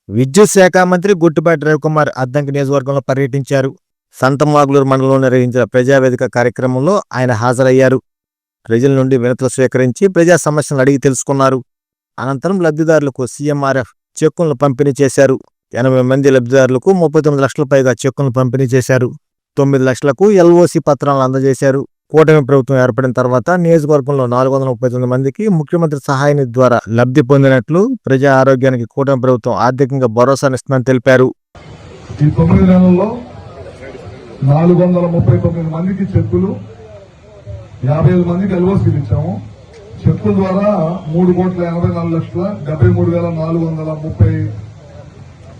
విద్యుత్ శాఖ మంత్రి గుట్టుపాటి రవికుమార్ అద్దంకి నియోజకవర్గంలో పర్యటించారు. సంతమాగులూరు మండలంలో నిర్వహించిన ప్రజావేదిక కార్యక్రమంలో ఆయన హాజరయ్యారు. ప్రజల నుండి వినతులు స్వీకరించి ప్రజా సమస్యలను అడిగి తెలుసుకున్నారు. అనంతరం లబ్ధిదారులకు సీఎంఆర్ఎఫ్ చెక్కులను పంపిణీ చేశారు. 80 మంది లబ్ధిదారులకు 39 లక్షల పైగా చెక్కులను పంపిణీ చేశారు. 9 లక్షలకు ఎల్ఓసి పత్రాలను అందజేశారు. కూటమి ప్రభుత్వం ఏర్పడిన తర్వాత నియోజకవర్గంలో 439 మందికి ముఖ్యమంత్రి సహాయ నిధి ద్వారా లబ్ధి పొందినట్లు, ప్రజా ఆరోగ్యానికి కూటమి ప్రభుత్వం ఆర్థికంగా భరోసానిస్తుందని తెలిపారు. ఈ 9 నెలల్లో 439 మందికి చెక్కులు, 55 మందికి ఎల్ఓసీలు ఇచ్చాము. చెక్కుల ద్వారా 3,84,73,430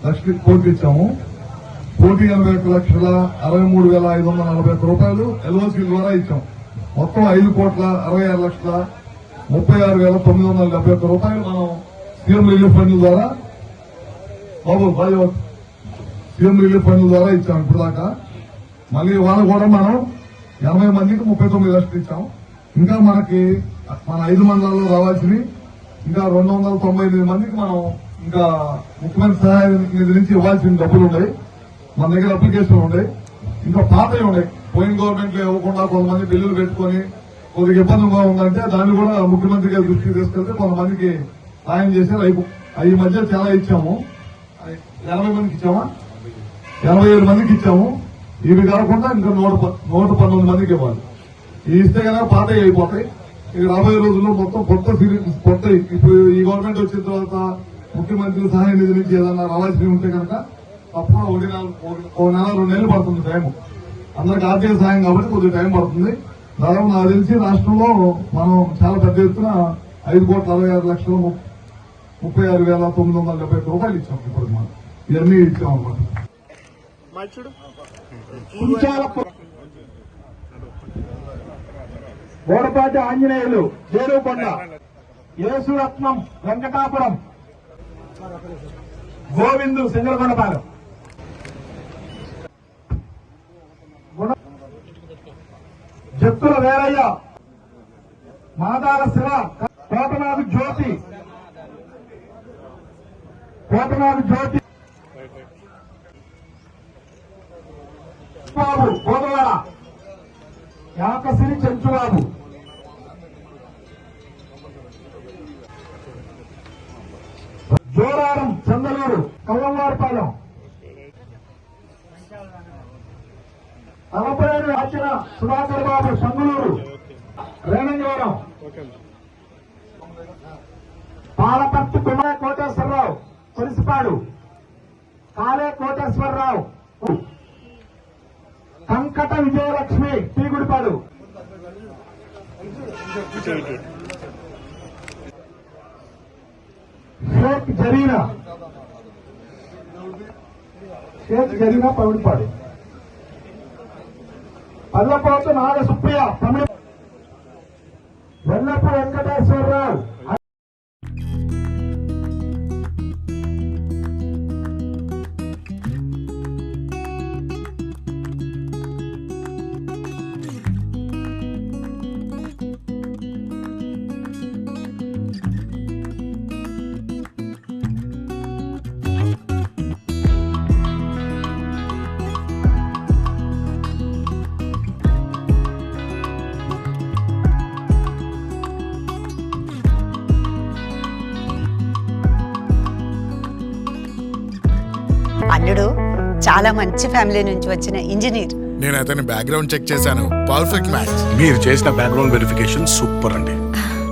లక్షలకి కోట్లు ఇచ్చాము. 1,81,63,541 రూపాయలు ఎల్ఓసీల ద్వారా ఇచ్చాం. మొత్తం 5,66,36,36,971 రూపాయలు మనం సీఎం రిలీఫ్ ఫండ్ ద్వారా ఇచ్చాం ఇప్పుడు దాకా. మళ్ళీ వాళ్ళు కూడా మనం 80 మందికి 39 లక్షలు ఇచ్చాం. ఇంకా మనకి మన 5 మండలాల్లో రావాల్సినవి ఇంకా 298 మందికి మనం ఇంకా ముఖ్యమంత్రి సహాయ నిధి నుంచి ఇవ్వాల్సిన డబ్బులు ఉన్నాయి. మన దగ్గర అప్లికేషన్లు ఉన్నాయి. ఇంకా పాతవి ఉన్నాయి. పోయిన గవర్నమెంట్ లో ఇవ్వకుండా కొంతమంది బిల్లులు పెట్టుకుని కొద్దిగా ఇబ్బందిగా ఉందంటే దాన్ని కూడా ముఖ్యమంత్రి గారి దృష్టికి తీసుకెళ్తే కొంతమందికి సాయం చేశారు. ఈ మధ్య చాలా ఇచ్చాము. 80 మందికి ఇచ్చామా, 87 మందికి ఇచ్చాము. ఇవి కాకుండా ఇంకా 119 మందికి ఇవ్వాలి. ఇవి ఇస్తే కనుక పాతవి అయిపోతాయి. ఇక రాబోయే రోజుల్లో మొత్తం కొత్త ఇప్పుడు ఈ గవర్నమెంట్ వచ్చిన తర్వాత ముఖ్యమంత్రి సహాయ నిధి నుంచి ఏదన్నా రావాల్సి ఉంటే కనుక తప్పకుండా 1 నెల 2 నెలలు పడుతుంది టైం. అందరికి ఆర్థిక సాయం కాబట్టి కొద్దిగా టైం పడుతుంది. దాదాపు నాకు తెలిసి రాష్ట్రంలో మనం చాలా పెద్ద ఎత్తున 5,66,36,970 రూపాయలు ఇచ్చాం. ఇప్పుడు మనం ఇవన్నీ ఇచ్చాం అన్నమాట. గోడపాటి ఆంజనేయులు, జేరుకొండ, యేసురత్నం, వెంకటాపురం, గోవిందు, సింగరకొండపాలెం, జత్తుల వేరయ్య, మాదాల శివ, కోటనాథు జ్యోతి, బాబు గోదవాడ, యాకసిరి చెంచుబాబు, జోరారం, చందలూరు, కల్లంవారిపాలెం, తలపేరు ఆచిన సుధాకర్ బాబు, సంగులూరు, రేణంగవరం, పాలపర్తి కుమార కోటేశ్వరరావు, కొలిసిపాడు, కాలే కోటేశ్వరరావు, కంకట విజయలక్ష్మి, టీగుడిపాడు, షేక్ జరీనా, పవిడిపాడు, పల్లపోతు నాగ సుప్రియ, తమిళ, వెల్లపు వెంకటేశ్వరరావు. అల్లుడు చాలా మంచి ఫ్యామిలీ నుంచి వచ్చిన ఇంజనీర్. నేను అతని బ్యాక్గ్రౌండ్ చెక్ చేశాను. Perfect match. మీరు చేసిన బ్యాక్గ్రౌండ్ వెరిఫికేషన్ సూపర్ అండి.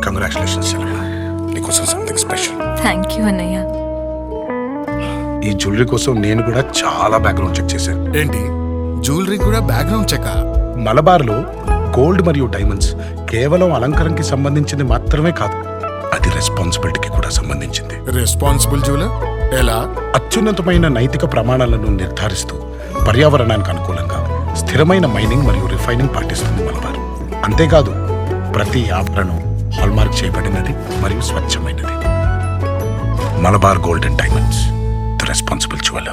కంగ్రాచులేషన్స్. నీకోసం సంథింగ్ స్పెషల్. థ్యాంక్ యూ అన్నయ్య. ఈ జ్యువెలరీ కోసం నేను కూడా చాలా బ్యాక్గ్రౌండ్ చెక్ చేశాను. ఏంటి, జ్యువెలరీ కూడా బ్యాక్గ్రౌండ్ చెక్? మలబార్లో గోల్డ్ మరియు డైమండ్స్ కేవలం అలంకరణకి సంబంధించింది మాత్రమే కాదు, అది రెస్పాన్సిబిలిటీకి కూడా సంబంధించింది. రెస్పాన్సిబుల్ జ్యువెలర్ ఎలా? అత్యున్నతమైన నైతిక ప్రమాణాలను నిర్ధారిస్తూ పర్యావరణానికి అనుకూలంగా స్థిరమైన మైనింగ్ మరియు రిఫైనింగ్ పాటిస్తుంది మలబార్. అంతేకాదు, ప్రతి ఆభరణం హాల్మార్క్ చేయబడినది మరియు స్వచ్ఛమైనది. Malabar gold and diamonds, the responsible jeweller.